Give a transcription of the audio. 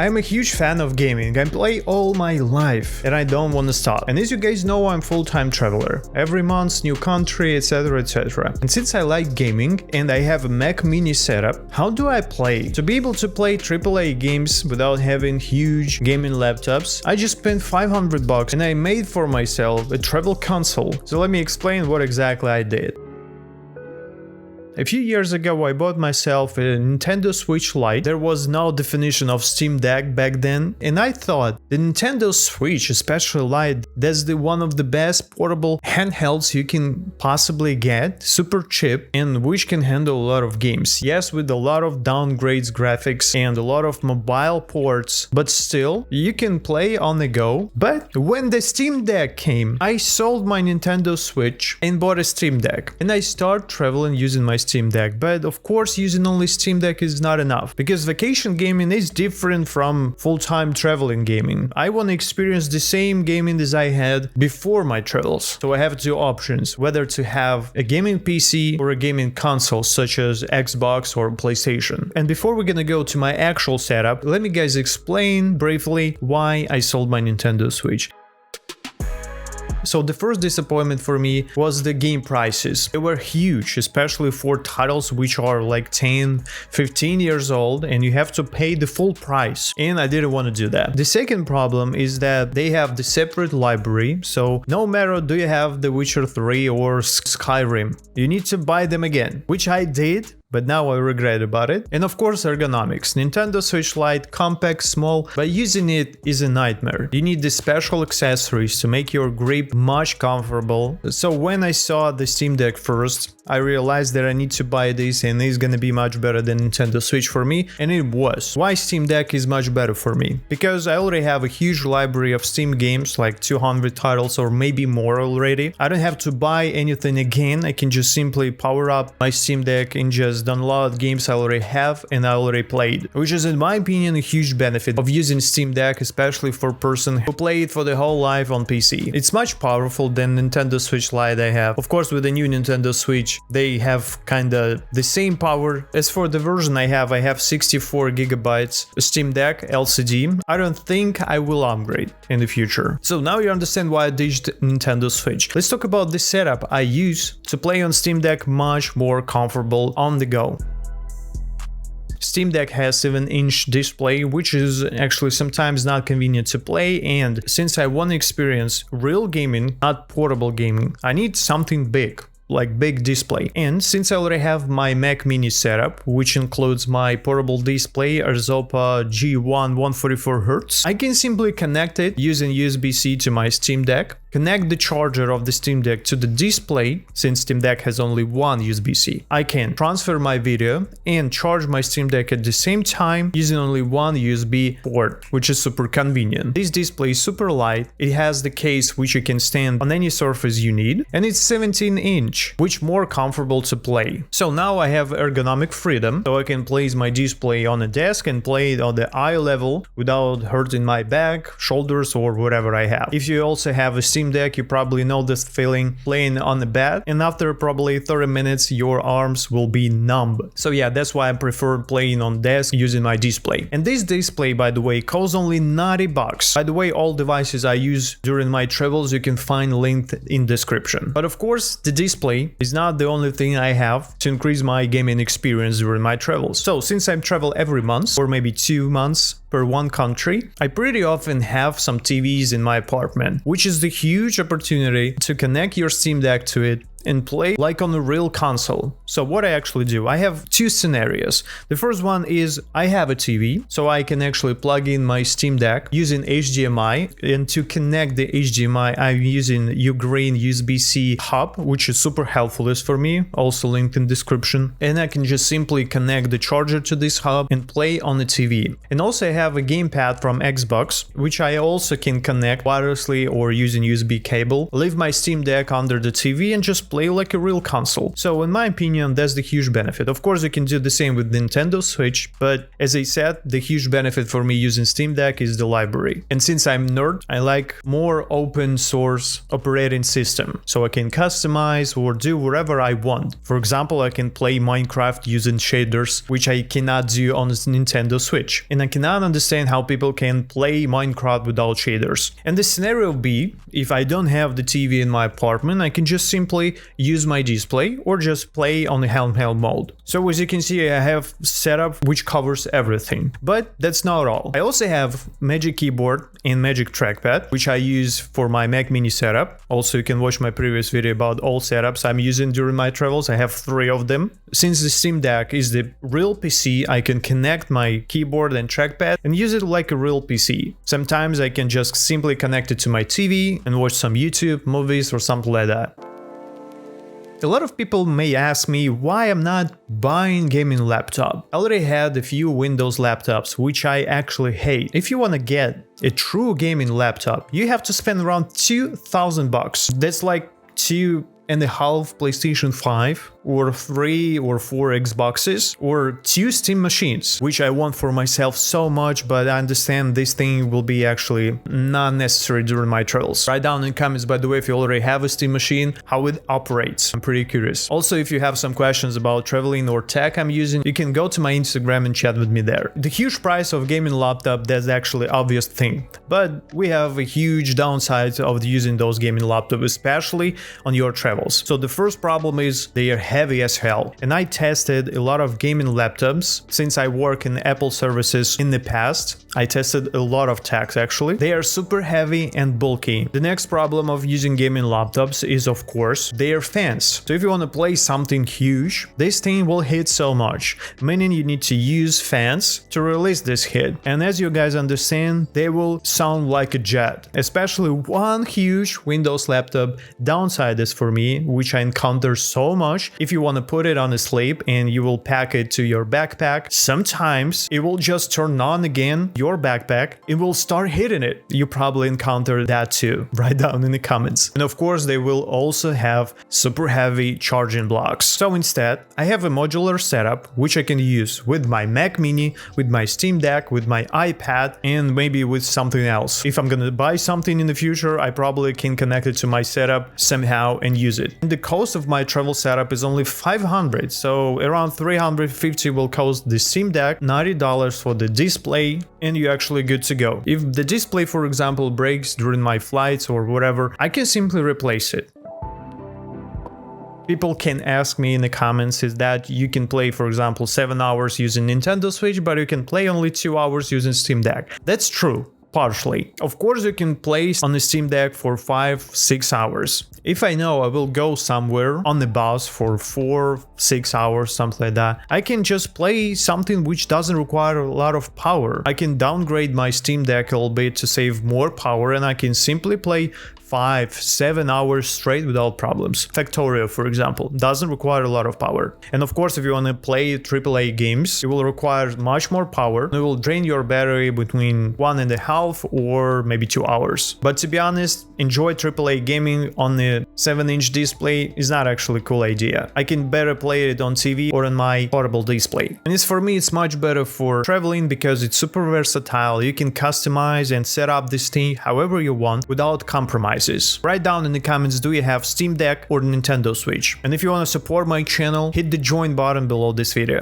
I'm a huge fan of gaming. I play all my life and I don't want to stop. And as you guys know, I'm full-time traveler. Every month, new country, etc, etc. And since I like gaming and I have a Mac Mini setup, how do I play? To be able to play AAA games without having huge gaming laptops, I just spent $500 and I made for myself a travel console. So let me explain what exactly I did. A few years ago, I bought myself a Nintendo Switch Lite. There was no definition of Steam Deck back then, and I thought the Nintendo Switch, especially Lite, that's one of the best portable handhelds you can possibly get, super cheap, and which can handle a lot of games. Yes, with a lot of downgrades graphics and a lot of mobile ports, but still, you can play on the go. But when the Steam Deck came, I sold my Nintendo Switch and bought a Steam Deck, and I started traveling using my Steam Deck. But of course, using only Steam Deck is not enough, because vacation gaming is different from full-time traveling gaming. I want to experience the same gaming as I had before my travels. So I have two options, whether to have a gaming PC or a gaming console such as Xbox or PlayStation. And before we're gonna go to my actual setup, let me guys explain briefly why I sold my Nintendo Switch. So the first disappointment for me was the game prices. They were huge, especially for titles which are like 10, 15 years old, and you have to pay the full price. And I didn't want to do that. The second problem is that they have the separate library. So no matter do you have The Witcher 3 or Skyrim, you need to buy them again, which I did. But now I regret about it. And of course, ergonomics. Nintendo Switch Lite, compact, small, but using it is a nightmare. You need the special accessories to make your grip much comfortable. So when I saw the Steam Deck first, I realized that I need to buy this and it's gonna be much better than Nintendo Switch for me, and it was. Why Steam Deck is much better for me? Because I already have a huge library of Steam games, like 200 titles or maybe more already. I don't have to buy anything again. I can just simply power up my Steam Deck and just download games I already have and I already played, which is in my opinion a huge benefit of using Steam Deck, especially for a person who played it for the whole life on PC. It's much powerful than Nintendo Switch Lite I have. Of course, with the new Nintendo Switch, they have kinda the same power. As for the version I have 64 gigabytes Steam Deck LCD. I don't think I will upgrade in the future. So now you understand why I ditched Nintendo Switch. Let's talk about the setup I use to play on Steam Deck, much more comfortable on the go. Steam Deck has 7-inch display, which is actually sometimes not convenient to play, and since I want to experience real gaming, not portable gaming, I need something big, like big display. And since I already have my Mac Mini setup, which includes my portable display Arzopa G1 144Hz, I can simply connect it using USB-C to my Steam Deck, connect the charger of the Steam Deck to the display. Since Steam Deck has only one USB-C, I can transfer my video and charge my Steam Deck at the same time using only one USB port, which is super convenient. This display is super light, it has the case which you can stand on any surface you need, and it's 17-inch, which more comfortable to play. So now I have ergonomic freedom, so I can place my display on a desk and play it on the eye level without hurting my back, shoulders, or whatever I have. If you also have a Steam Deck, you probably know this feeling playing on the bed, and after probably 30 minutes your arms will be numb. So yeah, that's why I prefer playing on desk using my display. And this display, by the way, costs only $90. By the way, all devices I use during my travels you can find linked in description. But of course, the display is not the only thing I have to increase my gaming experience during my travels. So since I travel every month or maybe 2 months per one country, I pretty often have some TVs in my apartment, which is the huge opportunity to connect your Steam Deck to it and play like on a real console. So what I actually do, I have two scenarios. The first one is I have a TV, so I can actually plug in my Steam Deck using HDMI, and to connect the HDMI I'm using Ugreen USB-C hub, which is super helpful for me, also linked in description, and I can just simply connect the charger to this hub and play on the TV. And also I have a gamepad from Xbox, which I also can connect wirelessly or using USB cable, leave my Steam Deck under the TV and just just play like a real console. So in my opinion, that's the huge benefit. Of course, you can do the same with Nintendo Switch, but as I said, the huge benefit for me using Steam Deck is the library. And since I'm nerd, I like more open source operating system, so I can customize or do whatever I want. For example, I can play Minecraft using shaders, which I cannot do on the Nintendo Switch. And I cannot understand how people can play Minecraft without shaders. And the scenario B, if I don't have the TV in my apartment, I can just simply use my display or just play on the handheld mode. So as you can see, I have setup which covers everything. But that's not all. I also have Magic Keyboard and Magic Trackpad, which I use for my Mac Mini setup. Also, you can watch my previous video about all setups I'm using during my travels. I have 3 of them. Since the Steam Deck is the real PC, I can connect my keyboard and trackpad and use it like a real PC. Sometimes I can just simply connect it to my TV and watch some YouTube, movies, or something like that. A lot of people may ask me why I'm not buying gaming laptop. I already had a few Windows laptops, which I actually hate. If you want to get a true gaming laptop, you have to spend around $2,000. That's like 2.5 PlayStation 5 or 3 or 4 Xboxes or 2 Steam machines, which I want for myself so much, but I understand this thing will be actually not necessary during my travels. Write down in the comments, by the way, if you already have a Steam machine, how it operates. I'm pretty curious. Also, if you have some questions about traveling or tech I'm using, you can go to my Instagram and chat with me there. The huge price of gaming laptop, that's actually obvious thing, but we have a huge downside of using those gaming laptops, especially on your travels. So the first problem is they are heavy as hell, and I tested a lot of gaming laptops. Since I work in Apple services in the past, I tested a lot of techs actually. They are super heavy and bulky. The next problem of using gaming laptops is, of course, their fans. So if you want to play something huge, this thing will hit so much, meaning you need to use fans to release this hit. And as you guys understand, they will sound like a jet. Especially one huge Windows laptop downside is for me, which I encounter so much. If you want to put it on a sleep and you will pack it to your backpack, sometimes it will just turn on again your backpack. It will start hitting it. You probably encounter that too. Write down in the comments. And of course, they will also have super heavy charging blocks. So instead, I have a modular setup which I can use with my Mac Mini, with my Steam Deck, with my iPad, and maybe with something else. If I'm gonna buy something in the future, I probably can connect it to my setup somehow and use it. And the cost of my travel setup is only $500, so around $350 will cost the Steam Deck, $90 for the display, and you're actually good to go. If the display, for example, breaks during my flights or whatever, I can simply replace it. People can ask me in the comments is that you can play, for example, 7 hours using Nintendo Switch, but you can play only 2 hours using Steam Deck. That's true. Partially. Of course, you can play on the Steam Deck for 5-6 hours. If I know I will go somewhere on the bus for 4-6 hours, something like that, I can just play something which doesn't require a lot of power. I can downgrade my Steam Deck a little bit to save more power, and I can simply play 5-7 hours straight without problems. Factorio, for example, doesn't require a lot of power. And of course, if you want to play AAA games, it will require much more power. It will drain your battery between 1.5 or maybe 2 hours. But to be honest, enjoy AAA gaming on the 7-inch display is not actually a cool idea. I can better play it on TV or on my portable display. And for me, it's much better for traveling because it's super versatile. You can customize and set up this thing however you want without compromise. Write down in the comments, do you have Steam Deck or Nintendo Switch? And if you want to support my channel, hit the join button below this video.